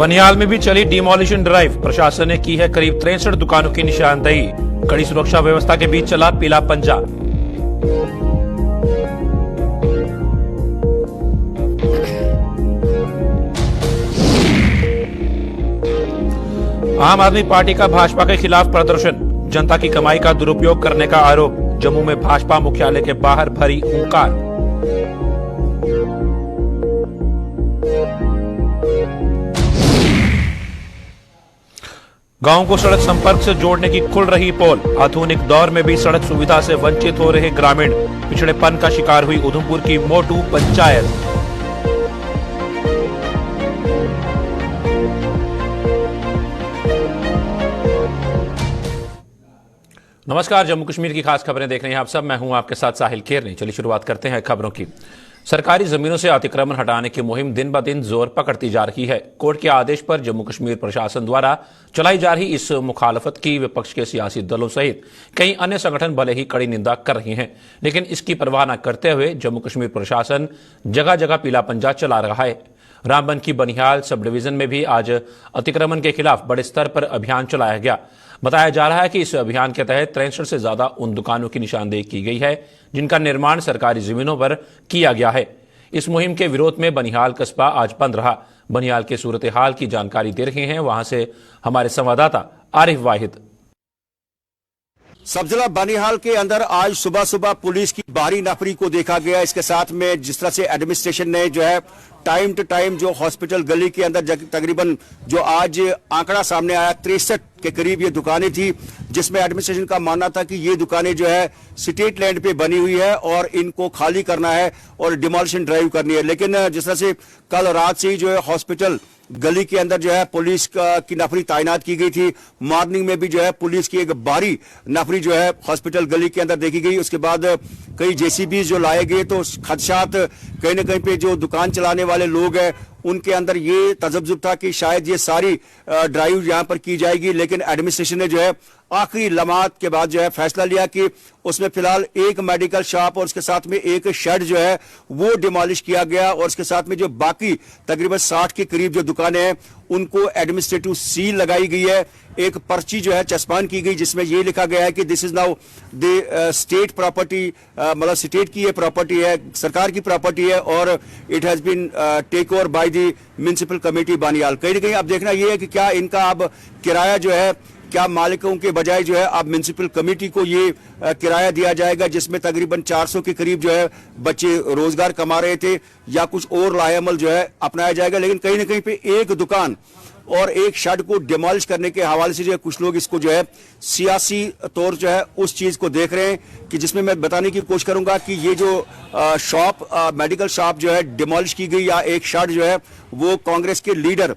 बनिहाल में भी चली डिमोलिशन ड्राइव। प्रशासन ने की है करीब 63 दुकानों की निशानदेही। कड़ी सुरक्षा व्यवस्था के बीच चला पीला पंजा। आम आदमी पार्टी का भाजपा के खिलाफ प्रदर्शन। जनता की कमाई का दुरुपयोग करने का आरोप। जम्मू में भाजपा मुख्यालय के बाहर भरी हुंकार। गांव को सड़क संपर्क से जोड़ने की खुल रही पोल। आधुनिक दौर में भी सड़क सुविधा से वंचित हो रहे ग्रामीण। पिछड़ेपन का शिकार हुई उधमपुर की मोटू पंचायत। नमस्कार, जम्मू कश्मीर की खास खबरें देख रहे हैं आप सब। मैं हूं आपके साथ साहिल केरनी। चलिए शुरुआत करते हैं खबरों की। सरकारी जमीनों से अतिक्रमण हटाने की मुहिम दिन ब दिन जोर पकड़ती जा रही है। कोर्ट के आदेश पर जम्मू कश्मीर प्रशासन द्वारा चलाई जा रही इस मुखालफत की विपक्ष के सियासी दलों सहित कई अन्य संगठन भले ही कड़ी निंदा कर रहे हैं, लेकिन इसकी परवाह न करते हुए जम्मू कश्मीर प्रशासन जगह जगह पीला पंजा चला रहा है। रामबन की बनिहाल सब डिवीजन में भी आज अतिक्रमण के खिलाफ बड़े स्तर पर अभियान चलाया गया। बताया जा रहा है कि इस अभियान के तहत 63 से ज्यादा उन दुकानों की निशानदेही की गई है जिनका निर्माण सरकारी जमीनों पर किया गया है। इस मुहिम के विरोध में बनिहाल कस्बा आज बंद रहा। बनिहाल के सूरत हाल की जानकारी दे रहे हैं वहां से हमारे संवाददाता आरिफ वाहिद। सब जिला बनिहाल के अंदर आज सुबह सुबह पुलिस की भारी नफरी को देखा गया। इसके साथ में जिस तरह से एडमिनिस्ट्रेशन ने जो है टाइम टू टाइम जो हॉस्पिटल गली के अंदर तकरीबन जो आज आंकड़ा सामने आया 63 के करीब ये दुकानें थी, जिसमें एडमिनिस्ट्रेशन का मानना था कि ये दुकानें जो है स्टेट लैंड पे बनी हुई है और इनको खाली करना है और डिमोलिशन ड्राइव करनी है। लेकिन जिस तरह से कल रात से ही जो है हॉस्पिटल गली के अंदर जो है पुलिस की नफरी तैनात की गई थी। मॉर्निंग में भी जो है पुलिस की एक भारी नफरी जो है हॉस्पिटल गली के अंदर देखी गई। उसके बाद कई जेसीबी जो लाए गए तो खदशात कहीं ना कहीं पे जो दुकान चलाने वाले लोग हैं उनके अंदर ये तजब्जुब था कि शायद ये सारी ड्राइव यहां पर की जाएगी, लेकिन एडमिनिस्ट्रेशन ने जो है आखिरी लम्हात के बाद जो है फैसला लिया कि उसमें फिलहाल एक मेडिकल शॉप और उसके साथ में एक शेड जो है वो डिमोलिश किया गया और उसके साथ में जो बाकी तकरीबन 60 के करीब जो दुकानें हैं उनको एडमिनिस्ट्रेटिव सील लगाई गई है। एक पर्ची जो है चस्पान की गई जिसमें ये लिखा गया है कि this is now the state property, मतलब स्टेट की ये प्रॉपर्टी है, सरकार की प्रॉपर्टी है और it has been take over by the municipal committee Banihal. कहीं ना कहीं अब देखना ये है कि क्या इनका अब किराया जो है क्या मालिकों के बजाय जो है अब म्युनिसिपल कमेटी को ये किराया दिया जाएगा, जिसमें तकरीबन 400 के करीब जो है बच्चे रोजगार कमा रहे थे, या कुछ और लाएअमल जो है अपनाया जाएगा। लेकिन कहीं ना कहीं पे एक दुकान और एक शेड को डिमोलिश करने के हवाले से जो है कुछ लोग इसको जो है सियासी तौर जो है उस चीज को देख रहे हैं कि जिसमें मैं बताने की कोशिश करूंगा कि ये जो शॉप मेडिकल शॉप जो है डिमोलिश की गई या एक शेड जो है वो कांग्रेस के लीडर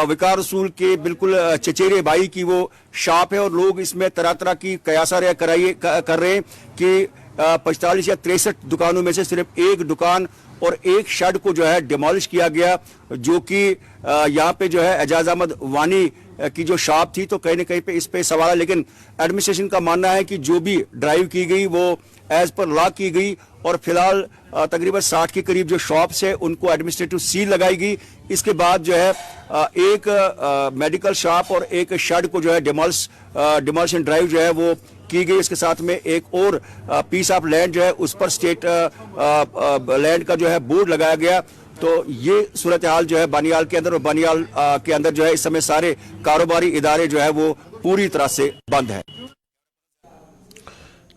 विकार रसूल के बिल्कुल चचेरे भाई की वो शॉप है और लोग इसमें तरह तरह की कयासा कर रहे हैं कि 45 या 63 दुकानों में से सिर्फ एक दुकान और एक शेड को जो है डिमोलिश किया गया, जो कि यहाँ पे जो है एजाज अहमद वानी की जो शॉप थी। तो कहीं ना कहीं पे इस पे सवाल है, लेकिन एडमिनिस्ट्रेशन का मानना है कि जो भी ड्राइव की गई वो एज पर लॉ की गई और फिलहाल तकरीबन 60 के करीब जो शॉप्स है उनको एडमिनिस्ट्रेटिव सील लगाई गई। इसके बाद जो है एक मेडिकल शॉप और एक शेड को जो है डिमोलिशन ड्राइव जो है वो की गई। इसके साथ में एक और पीस ऑफ लैंड जो है उस पर स्टेट लैंड का जो है बोर्ड लगाया गया। तो ये सूरत हाल जो है बनिहाल के अंदर और बनिहाल के अंदर जो है इस समय सारे कारोबारी इदारे जो है वो पूरी तरह से बंद है।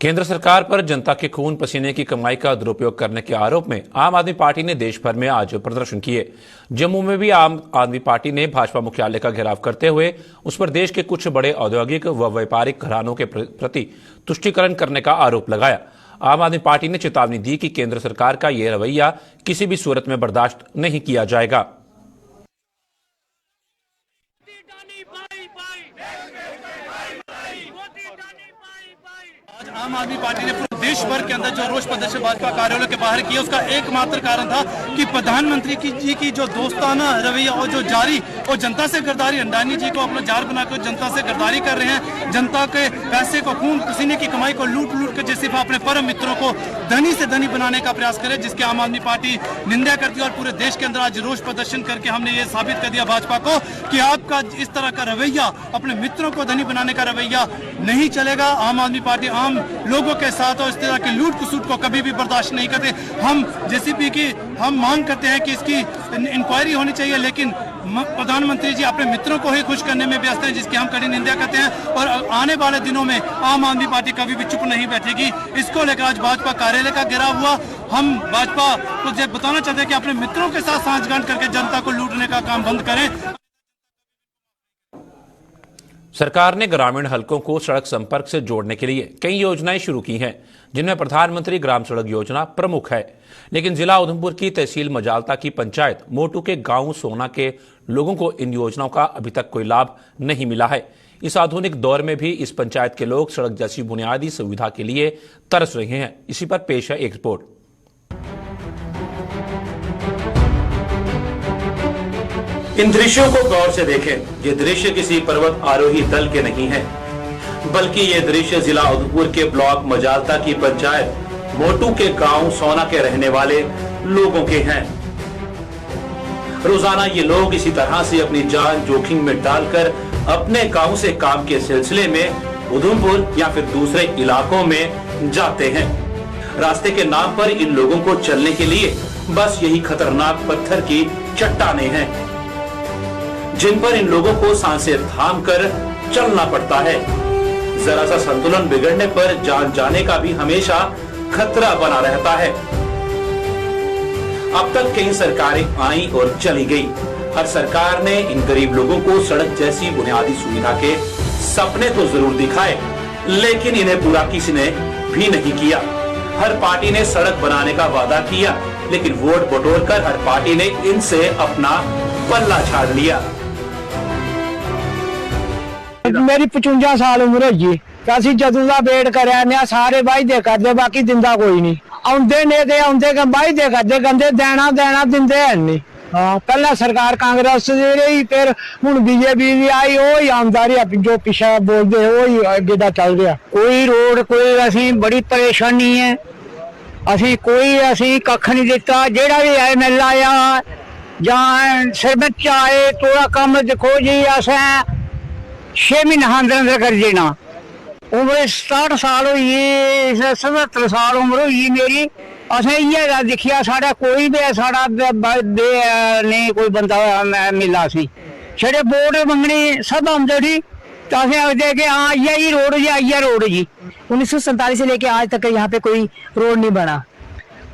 केंद्र सरकार पर जनता के खून पसीने की कमाई का दुरुपयोग करने के आरोप में आम आदमी पार्टी ने देश भर में आज प्रदर्शन किए। जम्मू में भी आम आदमी पार्टी ने भाजपा मुख्यालय का घेराव करते हुए उस पर देश के कुछ बड़े औद्योगिक व व्यापारिक घरानों के प्रति तुष्टीकरण करने का आरोप लगाया। आम आदमी पार्टी ने चेतावनी दी कि केंद्र सरकार का यह रवैया किसी भी सूरत में बर्दाश्त नहीं किया जाएगा। आज आम आदमी पार्टी ने देश भर के अंदर जो रोष प्रदर्शन भाजपा कार्यालय के बाहर किया, उसका एकमात्र कारण था कि प्रधानमंत्री जी की जो दोस्ताना रवैया और जो जारी और जनता से गद्दारी, अंडानी जी को अपना जार बनाकर जनता से गद्दारी कर रहे हैं, जनता के पैसे को, खून पसीने की कमाई को लूट लूट कर जैसे अपने परम मित्रों को धनी से धनी बनाने का प्रयास करे, जिसके आम आदमी पार्टी निंदा करती है। और पूरे देश के अंदर आज रोष प्रदर्शन करके हमने ये साबित कर दिया भाजपा को कि आपका इस तरह का रवैया, अपने मित्रों को धनी बनाने का रवैया नहीं चलेगा। आम आदमी पार्टी आम लोगों के साथ और इस तरह की लूट खसूट को कभी भी बर्दाश्त नहीं करते। हम जेसीबी की हम मांग करते हैं कि इसकी इंक्वायरी होनी चाहिए, लेकिन प्रधानमंत्री जी अपने मित्रों को ही खुश करने में व्यस्त हैं, जिसकी हम कड़ी निंदा करते हैं। और आने वाले दिनों में आम आदमी पार्टी कभी भी चुप नहीं बैठेगी। इसको लेकर आज भाजपा कार्यालय का घेराव हुआ। हम भाजपा को बताना चाहते हैं कि अपने मित्रों के साथ सांठगांठ करके जनता को लूटने का काम बंद करें। सरकार ने ग्रामीण हलकों को सड़क संपर्क से जोड़ने के लिए कई योजनाएं शुरू की हैं, जिनमें प्रधानमंत्री ग्राम सड़क योजना प्रमुख है। लेकिन जिला उधमपुर की तहसील मजालता की पंचायत मोटू के गांव सोना के लोगों को इन योजनाओं का अभी तक कोई लाभ नहीं मिला है। इस आधुनिक दौर में भी इस पंचायत के लोग सड़क जैसी बुनियादी सुविधा के लिए तरस रहे हैं। इसी पर पेश है एक रिपोर्ट। इन दृश्यों को गौर से देखें। ये दृश्य किसी पर्वत आरोही दल के नहीं है, बल्कि ये दृश्य जिला उधमपुर के ब्लॉक मजालता की पंचायत मोटू के गांव सोना के रहने वाले लोगों के हैं। रोजाना ये लोग इसी तरह से अपनी जान जोखिम में डालकर अपने गांव से काम के सिलसिले में उधमपुर या फिर दूसरे इलाकों में जाते हैं। रास्ते के नाम पर इन लोगों को चलने के लिए बस यही खतरनाक पत्थर की चट्टानें हैं, जिन पर इन लोगों को सांसें थाम कर चलना पड़ता है। जरा सा संतुलन बिगड़ने पर जान जाने का भी हमेशा खतरा बना रहता है। अब तक कई सरकारें आई और चली गई। हर सरकार ने इन गरीब लोगों को सड़क जैसी बुनियादी सुविधा के सपने तो जरूर दिखाए, लेकिन इन्हें पूरा किसी ने भी नहीं किया। हर पार्टी ने सड़क बनाने का वादा किया, लेकिन वोट बटोर कर हर पार्टी ने इनसे अपना पल्ला झाड़ लिया। मेरी 55 साल उम्र होगी। ਅਸੀਂ ਜਦੋਂ ਦਾ ਵੇਟ ਕਰਿਆ ਨੇ ਸਾਰੇ ਵਾਅਦੇ ਕਰਦੇ, ਬਾਕੀ ਦਿੰਦਾ ਕੋਈ ਨਹੀਂ। ਆਉਂਦੇ ਨੇ ਤੇ ਆਉਂਦੇ ਕਿ ਵਾਅਦੇ ਕਰਦੇ, ਕਹਿੰਦੇ ਦੇਣਾ ਦਿੰਦੇ ਹੈ ਨਹੀਂ। ਹਾਂ, ਪਹਿਲਾਂ ਸਰਕਾਰ ਕਾਂਗਰਸ ਦੀ ਰਹੀ, ਫਿਰ ਹੁਣ ਬੀਜੇਪੀ ਦੀ ਆਈ, ਉਹ ਹੀ ਆਉਂਦਾ ਰਿਹਾ ਜੋ ਪਿਛਾ ਬੋਲਦੇ ਉਹ ਹੀ ਅੱਗੇ ਦਾ ਚੱਲ ਰਿਹਾ। ਕੋਈ ਰੋਡ ਕੋਈ ਅਸੀਂ ਬੜੀ ਪਰੇਸ਼ਾਨੀ ਹੈ। ਅਸੀਂ ਕੱਖ ਨਹੀਂ ਦਿੱਤਾ। ਜਿਹੜਾ ਵੀ ਐਮਐਲ ਆਇਆ ਜਾਂ ਸਰਪੰਚ ਆਏ, ਥੋੜਾ ਕੰਮ ਦੇਖੋ ਜੀ, ਅਸੀਂ 6 ਮਹੀਨੇ अंदर कर देना। उम्र 67 साल हुई, 77 साल उम्र हुई मेरी। असें इ'यै दिक्खिया, साढ़ा कोई भी साढ़ा नहीं कोई बंदा मिला सी। छड़े वोट मंगनी सब आंदे ठी, तो असें आखदे कि हाँ इ'यै रोड जी, इ'यै रोड जी। 1947 से लेके आज तक यहाँ पे कोई रोड नहीं बना।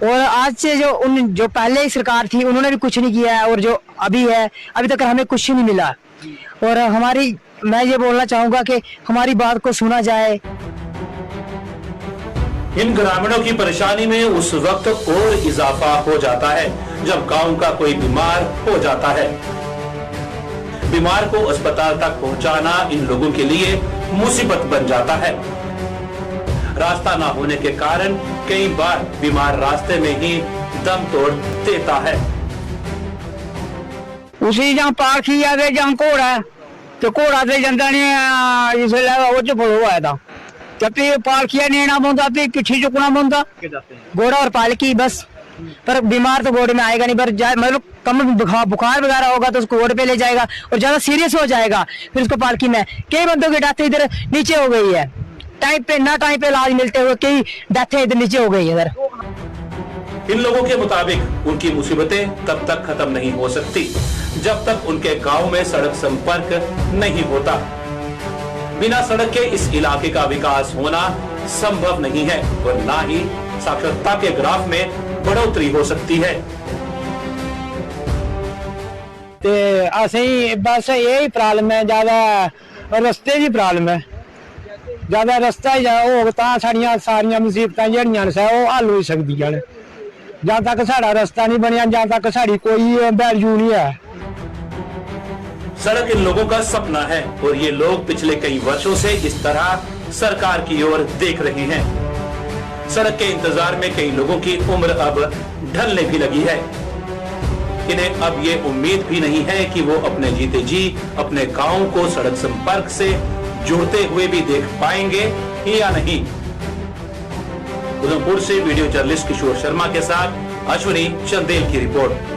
और आज से जो पहले ही सरकार थी उन्होंने भी कुछ नहीं किया है, और जो अभी है अभी तक हमें कुछ नहीं मिला। और मैं ये बोलना चाहूंगा कि हमारी बात को सुना जाए। इन ग्रामीणों की परेशानी में उस वक्त और इजाफा हो जाता है जब गांव का कोई बीमार हो जाता है। बीमार को अस्पताल तक पहुंचाना इन लोगों के लिए मुसीबत बन जाता है। रास्ता ना होने के कारण कई बार बीमार रास्ते में ही दम तोड़ देता है। उसी जहाँ पालकी आवे जहाँ घोड़ा, तो घोड़ा तो जाता नहीं, इसलिए वो च फलो आया था। जब पालकिया लेना पौंदा, पिछी चुकना पौंदा, घोड़ा और पालकी बस। पर बीमार तो घोड़े में आएगा नहीं, पर मतलब कम बुखार वगैरह होगा तो उसको घोड़े पे ले जाएगा, और ज्यादा सीरियस हो जाएगा फिर उसको पालकी में। कई बंदों की डेथ इधर नीचे हो गई है, टाइम पे इलाज मिलते हुए कई डेथें इधर नीचे हो गई है इधर। इन लोगों के मुताबिक उनकी मुसीबतें तब तक खत्म नहीं हो सकती जब तक उनके गांव में सड़क संपर्क नहीं होता। बिना सड़क के इस इलाके का विकास होना संभव नहीं है, और ना ही साक्षरता के ग्राफ में बढ़ोतरी हो सकती है। बस यही प्रॉब्लम है, ज्यादा रस्ते की प्रॉब्लम है। ज्यादा रस्ता हो सारिया मुसीबतां जड़ियां हल हो सकदियां ने। जहाँ तक साड़ा रास्ता नहीं बनया, जहाँ तक साड़ी कोई वैल्यू नहीं है। सड़क इन लोगों का सपना है, और ये लोग पिछले कई वर्षों से इस तरह सरकार की ओर देख रहे हैं। सड़क के इंतजार में कई लोगों की उम्र अब ढलने भी लगी है। इन्हें अब ये उम्मीद भी नहीं है कि वो अपने जीते जी अपने गांव को सड़क संपर्क से जुड़ते हुए भी देख पाएंगे या नहीं। उधमपुर से वीडियो जर्नलिस्ट किशोर शर्मा के साथ अश्विनी चंदेल की रिपोर्ट।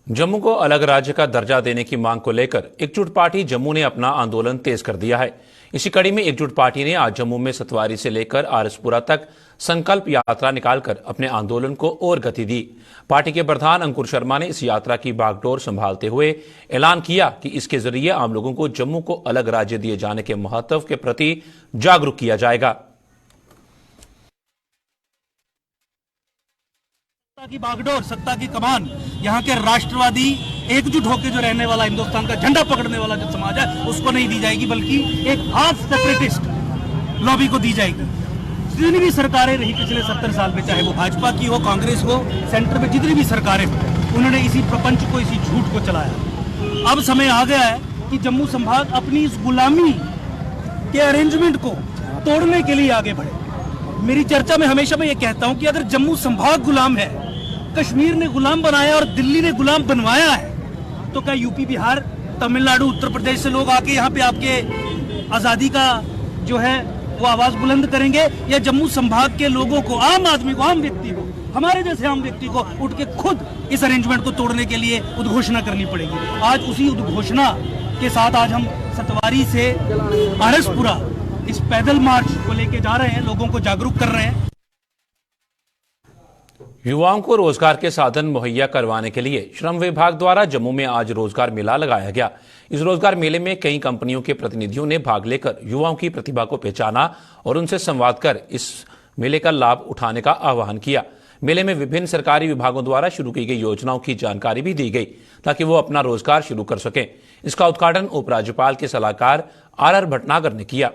जम्मू को अलग राज्य का दर्जा देने की मांग को लेकर एकजुट पार्टी जम्मू ने अपना आंदोलन तेज कर दिया है। इसी कड़ी में एकजुट पार्टी ने आज जम्मू में सतवारी से लेकर आरएसपुरा तक संकल्प यात्रा निकालकर अपने आंदोलन को और गति दी। पार्टी के प्रधान अंकुर शर्मा ने इस यात्रा की बागडोर संभालते हुए ऐलान किया कि इसके जरिए आम लोगों को जम्मू को अलग राज्य दिए जाने के महत्व के प्रति जागरूक किया जाएगा। सत्ता की बागडोर, सत्ता की कमान, यहाँ के राष्ट्रवादी एकजुट होकर जो रहने वाला हिंदुस्तान का झंडा पकड़ने वाला जो समाज है उसको नहीं दी जाएगी, बल्कि एक हाफ सेपरेटिस्ट लॉबी को दी जाएगी। जितनी भी सरकारें रही पिछले 70 साल में, चाहे वो भाजपा की हो, कांग्रेस हो, सेंटर में जितनी भी सरकारें हो, उन्होंने इसी प्रपंच को, इसी झूठ को चलाया। अब समय आ गया है कि जम्मू संभाग अपनी इस गुलामी के अरेंजमेंट को तोड़ने के लिए आगे बढ़े। मेरी चर्चा में हमेशा मैं ये कहता हूं कि अगर जम्मू संभाग गुलाम है, कश्मीर ने गुलाम बनाया और दिल्ली ने गुलाम बनवाया है, तो क्या यूपी, बिहार, तमिलनाडु, उत्तर प्रदेश से लोग आके यहाँ पे आपके आजादी का जो है वो आवाज बुलंद करेंगे, या जम्मू संभाग के लोगों को, आम आदमी को, आम व्यक्ति को, हमारे जैसे आम व्यक्ति को उठ के खुद इस अरेंजमेंट को तोड़ने के लिए उद्घोषणा करनी पड़ेगी। आज उसी उद्घोषणा के साथ आज हम सतवारी से आरएसपुरा इस पैदल मार्च को लेके जा रहे हैं, लोगों को जागरूक कर रहे हैं। युवाओं को रोजगार के साधन मुहैया करवाने के लिए श्रम विभाग द्वारा जम्मू में आज रोजगार मेला लगाया गया। इस रोजगार मेले में कई कंपनियों के प्रतिनिधियों ने भाग लेकर युवाओं की प्रतिभा को पहचाना और उनसे संवाद कर इस मेले का लाभ उठाने का आह्वान किया। मेले में विभिन्न सरकारी विभागों द्वारा शुरू की गई योजनाओं की जानकारी भी दी गई ताकि वो अपना रोजगार शुरू कर सकें। इसका उद्घाटन उपराज्यपाल के सलाहकार आर भटनागर ने किया।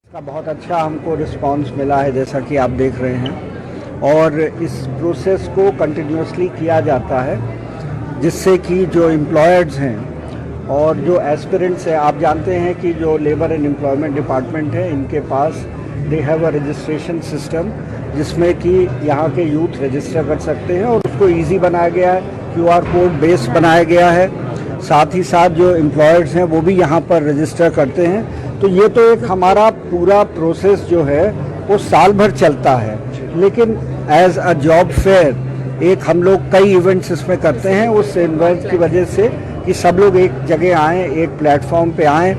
का बहुत अच्छा हमको रिस्पांस मिला है, जैसा कि आप देख रहे हैं, और इस प्रोसेस को कंटिन्यूसली किया जाता है जिससे कि जो एम्प्लॉयर्स हैं और जो एस्पिरेंट्स हैं, आप जानते हैं कि जो लेबर एंड एम्प्लॉयमेंट डिपार्टमेंट है, इनके पास they have a registration system जिसमें कि यहाँ के यूथ रजिस्टर कर सकते हैं और उसको ईजी बनाया गया है, QR कोड बेस बनाया गया है। साथ ही साथ जो एम्प्लॉयर्स हैं वो भी यहाँ पर रजिस्टर करते हैं। तो ये तो एक हमारा पूरा प्रोसेस जो है वो साल भर चलता है, लेकिन एज अ जॉब फेयर एक हम लोग कई इवेंट्स इसमें करते हैं उस इवेंट की वजह से कि सब लोग एक जगह आएँ, एक प्लेटफॉर्म पे आएँ,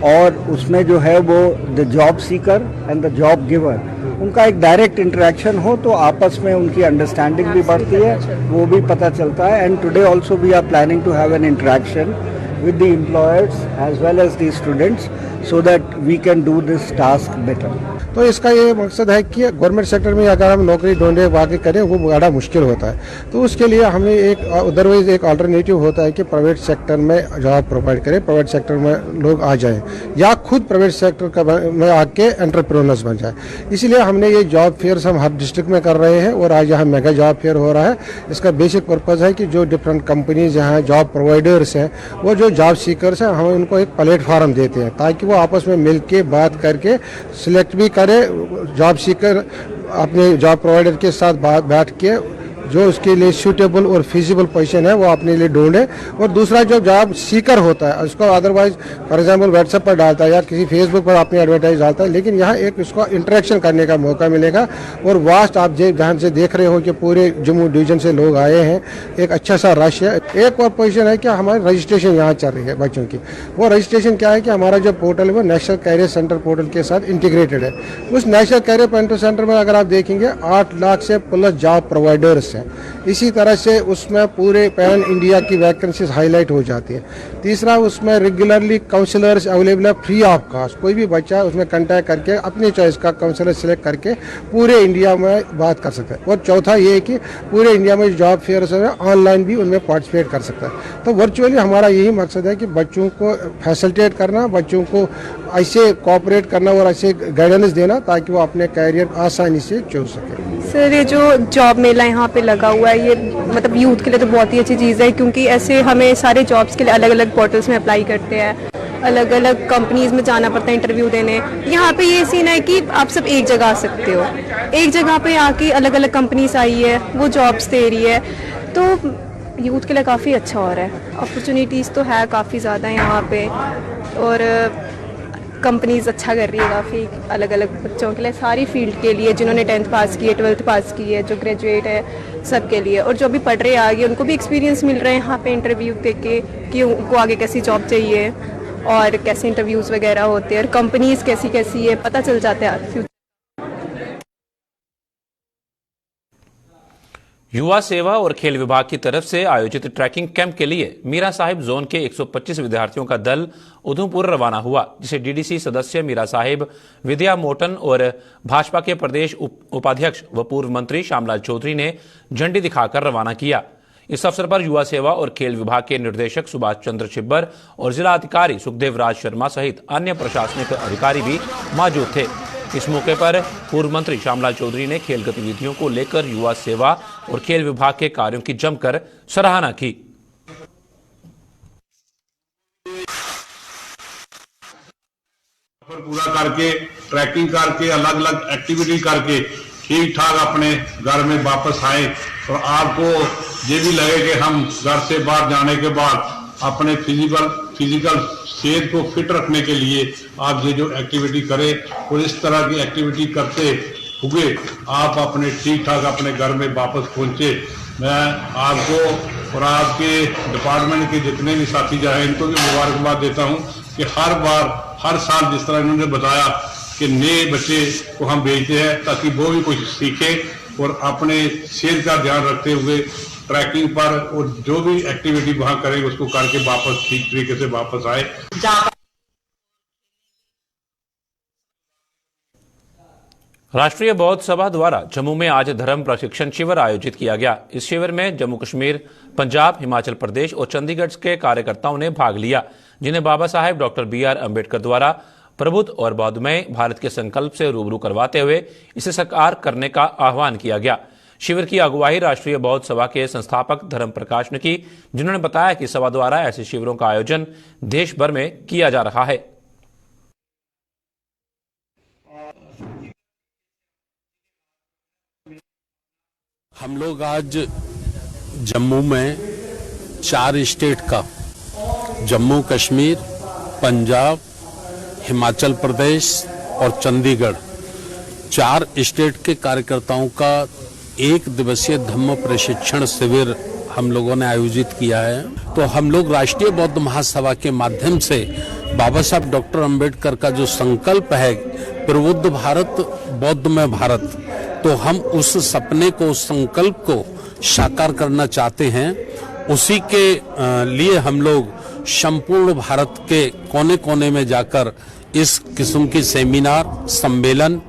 और उसमें जो है वो the job seeker and the job giver उनका एक डायरेक्ट इंटरेक्शन हो, तो आपस में उनकी अंडरस्टैंडिंग भी बढ़ती है, वो भी पता चलता है। And today also we are planning to have an interaction with the employers as well as the students so that we can do this task better. तो इसका ये मकसद है कि गवर्नमेंट सेक्टर में अगर हम नौकरी ढूंढे वाकई करें वो बड़ा मुश्किल होता है, तो उसके लिए हमें एक अदरवाइज एक अल्टरनेटिव होता है कि प्राइवेट सेक्टर में जॉब प्रोवाइड करें, प्राइवेट सेक्टर में लोग आ जाएं या खुद प्राइवेट सेक्टर में आके एंटरप्रेन्योर्स बन जाए। इसीलिए हमने ये जॉब फेयर्स हम हर डिस्ट्रिक्ट में कर रहे हैं और आज यहाँ मेगा जॉब फेयर हो रहा है। इसका बेसिक पर्पज़ है कि जो डिफरेंट कंपनीज यहाँ जॉब प्रोवाइडर्स हैं, वो जो जॉब सीकर्स हैं, हम उनको एक प्लेटफॉर्म देते हैं ताकि वो आपस में मिल के बात करके सिलेक्ट भी करे, जॉब सीकर अपने जॉब प्रोवाइडर के साथ बैठ के जो उसके लिए सूटेबल और फिजिबल पोजीशन है वो अपने लिए ढूंढे। और दूसरा जो जॉब सीकर होता है उसको अदरवाइज फॉर एग्जांपल व्हाट्सएप पर डालता है या किसी फेसबुक पर अपनी एडवर्टाइज डालता है, लेकिन यहाँ एक उसको इंटरेक्शन करने का मौका मिलेगा। और वास्ट आप जहाँ से देख रहे हो कि पूरे जम्मू डिवीजन से लोग आए हैं, एक अच्छा सा रश है। एक और पोजीशन है कि हमारी रजिस्ट्रेशन यहाँ चल रही है बच्चों की। वो रजिस्ट्रेशन क्या है कि हमारा जो पोर्टल है वो नेशनल कैरियर सेंटर पोर्टल के साथ इंटीग्रेटेड है। उस नेशनल कैरियर सेंटर में अगर आप देखेंगे 8 लाख से प्लस जॉब प्रोवाइडर्स हैं। इसी तरह से उसमें पूरे पैन इंडिया की वैकेंसीज हाईलाइट हो जाती है। तीसरा, उसमें रेगुलरली काउंसलर्स अवेलेबल है फ्री ऑफ कॉस्ट। कोई भी बच्चा उसमें कांटेक्ट करके अपनी चॉइस का काउंसलर सिलेक्ट करके पूरे इंडिया में बात कर सकता है। और चौथा ये है कि पूरे इंडिया में जॉब फेयर्स है ऑनलाइन भी उनमें पार्टिसिपेट कर सकता है। तो वर्चुअली हमारा यही मकसद है कि बच्चों को फैसिलिटेट करना, बच्चों को ऐसे कोऑपरेट करना और ऐसे गाइडेंस देना ताकि वो अपने कैरियर आसानी से चुन सके। सर, ये जो जॉब मेला यहाँ पे लगा हुआ है। ये मतलब यूथ के लिए तो बहुत ही अच्छी चीज़ है, क्योंकि ऐसे हमें सारे जॉब्स के लिए अलग अलग पोर्टल्स में अप्लाई करते हैं, अलग अलग कंपनीज में जाना पड़ता है इंटरव्यू देने। यहाँ पे ये सीन है कि आप सब एक जगह आ सकते हो, एक जगह पे आके अलग अलग कंपनीज आई है, वो जॉब्स दे रही है, तो यूथ के लिए काफ़ी अच्छा हो रहा है। अपॉर्चुनिटीज़ तो है काफ़ी ज़्यादा यहाँ पे, और कंपनीज अच्छा कर रही है काफ़ी अलग अलग बच्चों के लिए, सारी फील्ड के लिए, जिन्होंने 10th पास की है, 12th पास की है, जो ग्रेजुएट है, सबके लिए। और जो भी पढ़ रहे हैं आगे, उनको भी एक्सपीरियंस मिल रहा है यहाँ पे इंटरव्यू दे के कि उनको आगे कैसी जॉब चाहिए और कैसे इंटरव्यूज़ वगैरह होते हैं और कंपनीज कैसी कैसी है, पता चल जाता है। युवा सेवा और खेल विभाग की तरफ से आयोजित ट्रैकिंग कैंप के लिए मीरा साहिब जोन के 125 विद्यार्थियों का दल उधमपुर रवाना हुआ, जिसे डीडीसी सदस्य मीरा साहिब, विद्या मोटन और भाजपा के प्रदेश उपाध्यक्ष व पूर्व मंत्री श्यामलाल चौधरी ने झंडी दिखाकर रवाना किया। इस अवसर पर युवा सेवा और खेल विभाग के निर्देशक सुभाष चंद्र छिब्बर और जिला अधिकारी सुखदेव राज शर्मा सहित अन्य प्रशासनिक अधिकारी भी मौजूद थे। इस मौके पर पूर्व मंत्री श्यामलाल चौधरी ने खेल गतिविधियों को लेकर युवा सेवा और खेल विभाग के कार्यों की जमकर सराहना की। पूरा करके, ट्रैकिंग करके, अलग अलग एक्टिविटी करके ठीक ठाक अपने घर में वापस आए, और आपको ये भी लगे कि हम घर से बाहर जाने के बाद अपने फिजिकल सेहत को फिट रखने के लिए आप ये जो एक्टिविटी करें, और इस तरह की एक्टिविटी करते हुए आप अपने ठीक ठाक अपने घर में वापस पहुंचे। मैं आपको और आपके डिपार्टमेंट के जितने भी साथी जाए, इनको भी मुबारकबाद देता हूं कि हर साल जिस तरह इन्होंने बताया कि नए बच्चे को हम भेजते हैं ताकि वो भी कुछ सीखें और अपने सेहत का ध्यान रखते हुए ट्रैकिंग पर और जो भी एक्टिविटी वहां करें उसको करके वापस ठीक तरीके से वापस आए। राष्ट्रीय बौद्ध सभा द्वारा जम्मू में आज धर्म प्रशिक्षण शिविर आयोजित किया गया। इस शिविर में जम्मू कश्मीर, पंजाब, हिमाचल प्रदेश और चंडीगढ़ के कार्यकर्ताओं ने भाग लिया, जिन्हें बाबा साहेब डॉक्टर BR अम्बेडकर द्वारा प्रबुद्ध और बौद्धमय भारत के संकल्प से रूबरू करवाते हुए इसे साकार करने का आह्वान किया गया। शिविर की अगुवाई राष्ट्रीय बौद्ध सभा के संस्थापक धर्म प्रकाश ने की, जिन्होंने बताया कि सभा द्वारा ऐसे शिविरों का आयोजन देश भर में किया जा रहा है। हम लोग आज जम्मू में 4 स्टेट का, जम्मू कश्मीर, पंजाब, हिमाचल प्रदेश और चंडीगढ़, 4 स्टेट के कार्यकर्ताओं का 1 दिवसीय धम्म प्रशिक्षण शिविर हम लोगों ने आयोजित किया है। तो हम लोग राष्ट्रीय बौद्ध महासभा के माध्यम से बाबा साहब डॉक्टर अम्बेडकर का जो संकल्प है प्रबुद्ध भारत, बौद्धमय भारत, तो हम उस सपने को, उस संकल्प को साकार करना चाहते हैं। उसी के लिए हम लोग संपूर्ण भारत के कोने कोने में जाकर इस किस्म की सेमिनार, सम्मेलन,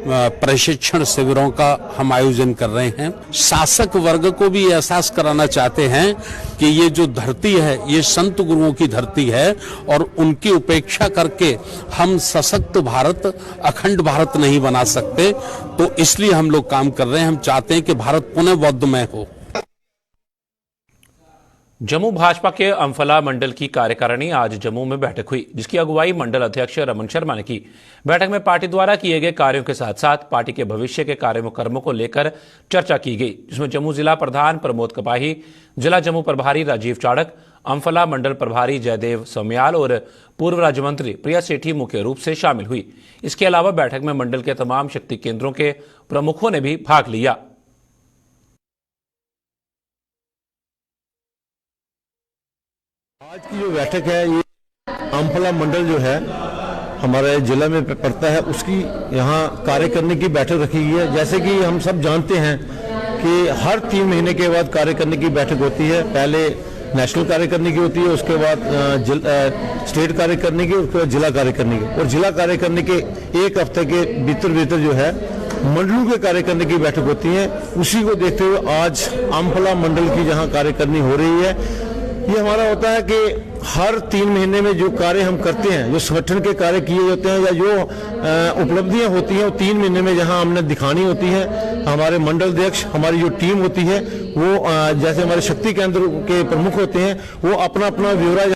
प्रशिक्षण शिविरों का हम आयोजन कर रहे हैं। शासक वर्ग को भी एहसास कराना चाहते हैं कि ये जो धरती है ये संत गुरुओं की धरती है, और उनकी उपेक्षा करके हम सशक्त भारत, अखंड भारत नहीं बना सकते। तो इसलिए हम लोग काम कर रहे हैं। हम चाहते हैं कि भारत पुनः बौद्धमय हो। जम्मू भाजपा के अम्फला मंडल की कार्यकारिणी आज जम्मू में बैठक हुई, जिसकी अगुवाई मंडल अध्यक्ष रमन शर्मा ने की। बैठक में पार्टी द्वारा किए गए कार्यों के साथ साथ पार्टी के भविष्य के कार्यक्रमों को लेकर चर्चा की गई, जिसमें जम्मू जिला प्रधान प्रमोद कपाही, जिला जम्मू प्रभारी राजीव चाड़क, अम्फला मंडल प्रभारी जयदेव सोमयाल और पूर्व राज्य मंत्री प्रिया सेठी मुख्य रूप से शामिल हुई। इसके अलावा बैठक में मंडल के तमाम शक्ति केंद्रों के प्रमुखों ने भी भाग लिया। आज की जो बैठक है, ये अम्फला मंडल जो है हमारे जिला में पड़ता है, उसकी यहाँ कार्य करने की बैठक रखी गई है। जैसे कि हम सब जानते हैं कि हर 3 महीने के बाद कार्य करने की बैठक होती है। पहले नेशनल कार्य करने की होती है, उसके बाद स्टेट कार्य करने की, उसके बाद जिला कार्य करने की, और जिला कार्य करने के 1 हफ्ते के भीतर जो है मंडलों के कार्य करने की बैठक होती है। उसी को देखते हुए आज अम्फला मंडल की जहाँ कार्यकारिणी हो रही है, ये हमारा होता है कि हर 3 महीने में जो कार्य हम करते हैं, जो संगठन के कार्य किए जाते हैं या जो उपलब्धियां होती हैं, वो 3 महीने में जहां हमने दिखानी होती है, हमारे मंडल अध्यक्ष, हमारी जो टीम होती है, वो जैसे हमारे शक्ति केंद्र के प्रमुख होते हैं, वो अपना अपना ब्यौरा।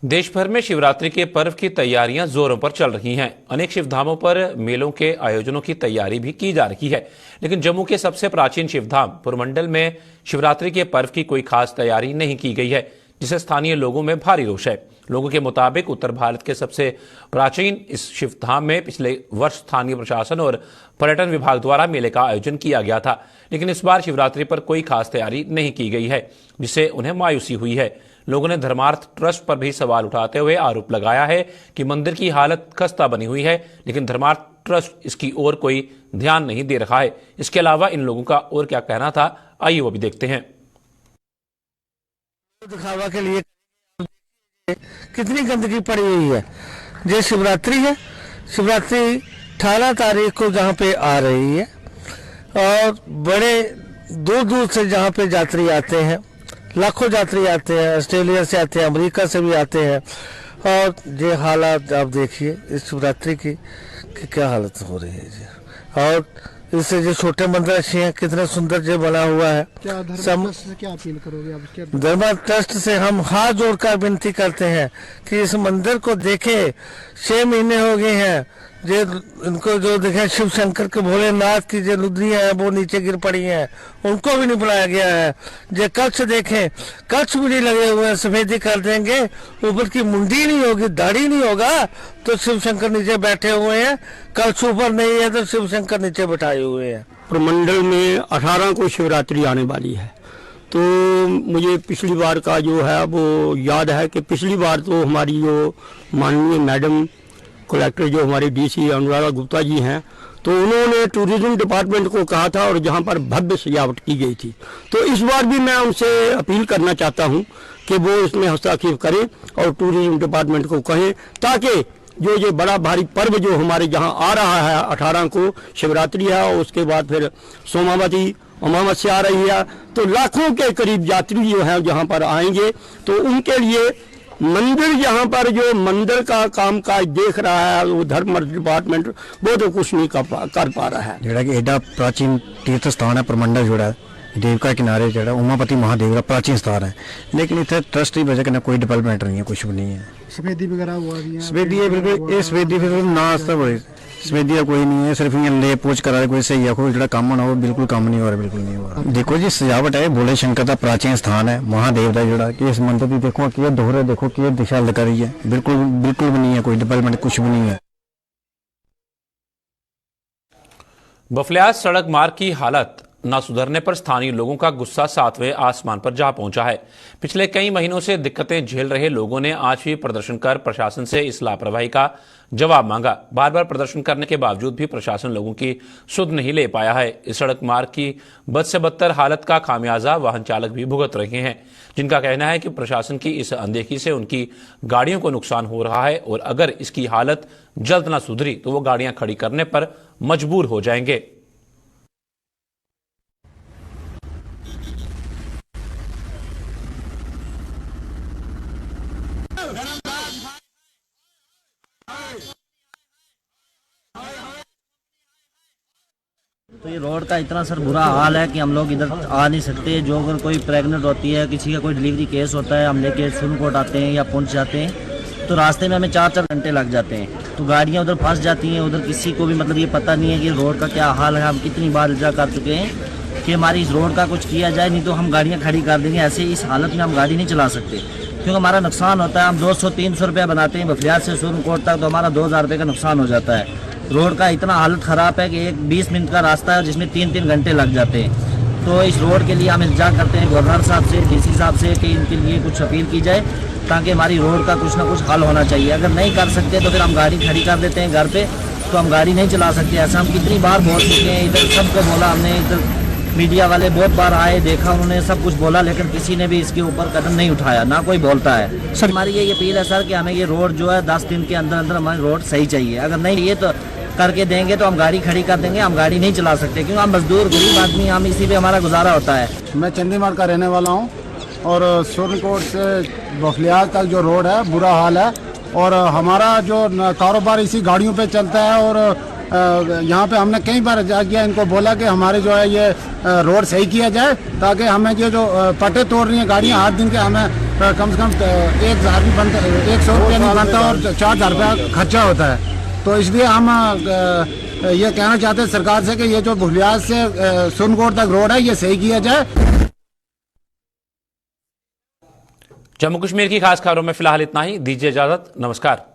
देश भर में शिवरात्रि के पर्व की तैयारियां जोरों पर चल रही हैं। अनेक शिवधामों पर मेलों के आयोजनों की तैयारी भी की जा रही है, लेकिन जम्मू के सबसे प्राचीन शिवधाम पुरमंडल में शिवरात्रि के पर्व की कोई खास तैयारी नहीं की गई है, जिसे स्थानीय लोगों में भारी रोष है। लोगों के मुताबिक उत्तर भारत के सबसे प्राचीन इस शिवधाम में पिछले वर्ष स्थानीय प्रशासन और पर्यटन विभाग द्वारा मेले का आयोजन किया गया था, लेकिन इस बार शिवरात्रि पर कोई खास तैयारी नहीं की गई है, जिससे उन्हें मायूसी हुई है। लोगों ने धर्मार्थ ट्रस्ट पर भी सवाल उठाते हुए आरोप लगाया है कि मंदिर की हालत खस्ता बनी हुई है, लेकिन धर्मार्थ ट्रस्ट इसकी ओर कोई ध्यान नहीं दे रहा है। इसके अलावा इन लोगों का और क्या कहना था, आइए वो भी देखते हैं। दिखावा के लिए कितनी गंदगी पड़ी हुई है। जो शिवरात्रि है, शिवरात्रि 18 तारीख को जहाँ पे आ रही है और बड़े दूर दूर से जहाँ पे यात्री आते हैं, लाखों यात्री आते हैं, ऑस्ट्रेलिया से आते हैं, अमेरिका से भी आते हैं। और ये हालात आप देखिए इस शिवरात्रि की क्या हालत हो रही है जी। और इससे जो छोटे मंदिर अच्छे हैं, कितना सुंदर जो बना हुआ है। क्या धर्म ट्रस्ट से क्या अपील करोगे आप? धर्म ट्रस्ट से हम हाथ जोड़कर विनती करते हैं कि इस मंदिर को देखें। 6 महीने हो गए हैं जे इनको जो देखें, शिव शंकर के भोलेनाथ की जो रुद्रियां हैं वो नीचे गिर पड़ी हैं, उनको भी नहीं बुलाया गया है। जो कच्छ देखें, कच्छ भी नहीं लगे हुए हैं, सफेदी कर देंगे, ऊपर की मुंडी नहीं होगी, दाढ़ी नहीं होगा तो शिव शंकर नीचे बैठे हुए हैं। कच्छ ऊपर नहीं है तो शिव शंकर नीचे बैठाए हुए हैं। प्रमंडल में 18 को शिवरात्रि आने वाली है, तो मुझे पिछली बार का जो है वो याद है कि पिछली बार तो हमारी जो माननीय मैडम कलेक्टर जो हमारे डीसी अनुराधा गुप्ता जी हैं, तो उन्होंने टूरिज्म डिपार्टमेंट को कहा था और जहां पर भव्य सजावट की गई थी। तो इस बार भी मैं उनसे अपील करना चाहता हूं कि वो इसमें हस्तक्षेप करें और टूरिज्म डिपार्टमेंट को कहें, ताकि जो ये बड़ा भारी पर्व जो हमारे जहां आ रहा है, 18 को शिवरात्रि है और उसके बाद फिर सोमावती अमावस्या आ रही है, तो लाखों के करीब यात्री जो है जहां पर आएंगे, तो उनके लिए मंदिर जहां पर जो मंदिर का कामकाज देख रहा है वो धर्म डिपार्टमेंट वो तो कुछ नहीं कर पा रहा है। जोड़ा कि एडा प्राचीन तीर्थ स्थान है प्रमंडल, जोड़ा देवका किनारे जोड़ा उमापति महादेव का प्राचीन स्थान है, लेकिन इतने ट्रस्ट की वजह कोई डेवलपमेंट नहीं है, कुछ भी नहीं है। सफेदी वगैरह हुआ भी है? सफेदी है बिल्कुल, ये सफेदी बिल्कुल ना बड़ी सफेदी का कोई नहीं है, सिर्फ ये ले पूछ करा कोई सही है, कोई जो काम होना वो बिल्कुल काम नहीं हो रहा, बिल्कुल नहीं हो रहा। देखो जी सजावट है, भोले शंकर का प्राचीन स्थान है, महादेव का जोड़ा कि इस मंदिर की देखो कि दोहरे देखो कि दिशा लग रही है, बिल्कुल बिल्कुल भी नहीं है, कोई डेवलपमेंट कुछ भी नहीं है। बफलियाज सड़क मार्ग की हालत न सुधरने पर स्थानीय लोगों का गुस्सा 7वें आसमान पर जा पहुंचा है। पिछले कई महीनों से दिक्कतें झेल रहे लोगों ने आज भी प्रदर्शन कर प्रशासन से इस लापरवाही का जवाब मांगा। बार बार प्रदर्शन करने के बावजूद भी प्रशासन लोगों की सुध नहीं ले पाया है। इस सड़क मार्ग की बद से बदतर हालत का खामियाजा वाहन चालक भी भुगत रहे हैं, जिनका कहना है कि प्रशासन की इस अनदेखी से उनकी गाड़ियों को नुकसान हो रहा है और अगर इसकी हालत जल्द न सुधरी तो वो गाड़ियां खड़ी करने पर मजबूर हो जाएंगे। तो ये रोड का इतना सर बुरा हाल है कि हम लोग इधर आ नहीं सकते। जो अगर कोई प्रेग्नेंट होती है, किसी का कोई डिलीवरी केस होता है, हम लेके सुनकोट आते हैं या पहुंच जाते हैं, तो रास्ते में हमें 4-4 घंटे लग जाते हैं। तो गाड़ियां उधर फंस जाती हैं, उधर किसी को भी मतलब ये पता नहीं है कि रोड का क्या हाल है। हम कितनी बार इल्जा कर चुके हैं कि हमारी इस रोड का कुछ किया जाए, नहीं तो हम गाड़ियाँ खड़ी कर देंगे। ऐसे इस हालत में हम गाड़ी नहीं चला सकते क्योंकि हमारा नुकसान होता है। हम 200-300 रुपया बनाते हैं बफलियाज से सुरनकोट तक, तो हमारा 2000 रुपये का नुकसान हो जाता है। रोड का इतना हालत ख़राब है कि एक 20 मिनट का रास्ता है जिसमें 3-3 घंटे लग जाते हैं। तो इस रोड के लिए हम इंतजार करते हैं गवर्नर साहब से, डीसी साहब से कि इनके लिए कुछ अपील की जाए ताकि हमारी रोड का कुछ ना कुछ हल होना चाहिए। अगर नहीं कर सकते तो फिर हम गाड़ी खड़ी कर देते हैं घर पे, तो हम गाड़ी नहीं चला सकते। ऐसा हम कितनी बार बोल चुके हैं, इधर सबको बोला हमने, इधर मीडिया वाले बहुत बार आए, देखा, उन्होंने सब कुछ बोला, लेकिन किसी ने भी इसके ऊपर कदम नहीं उठाया, ना कोई बोलता है। सर हमारी ये अपील है सर कि हमें ये रोड जो है 10 दिन के अंदर अंदर हमारी रोड सही चाहिए। अगर नहीं ये तो करके देंगे तो हम गाड़ी खड़ी कर देंगे, हम गाड़ी नहीं चला सकते क्योंकि हम मजदूर गरीब आदमी, हम इसी पे हमारा गुजारा होता है। मैं चंडीगढ़ का रहने वाला हूँ और सुरनकोट से बफलियाल तक जो रोड है बुरा हाल है और हमारा जो कारोबार इसी गाड़ियों पे चलता है और यहाँ पे हमने कई बार जाके इनको बोला कि हमारे जो है ये रोड सही किया जाए ताकि हमें ये जो पट्टे तोड़ रही हैं गाड़ियाँ हर दिन के हमें कम से कम 1,000 भी बनता, 100 रुपया नहीं बनता और 4,000 रुपया खर्चा होता है। तो इसलिए हम ये कहना चाहते हैं सरकार से कि ये जो बफलियाल से सुरनकोट तक रोड है ये सही किया जाए। जम्मू कश्मीर की खास खबरों में फिलहाल इतना ही। दीजिए इजाजत, नमस्कार।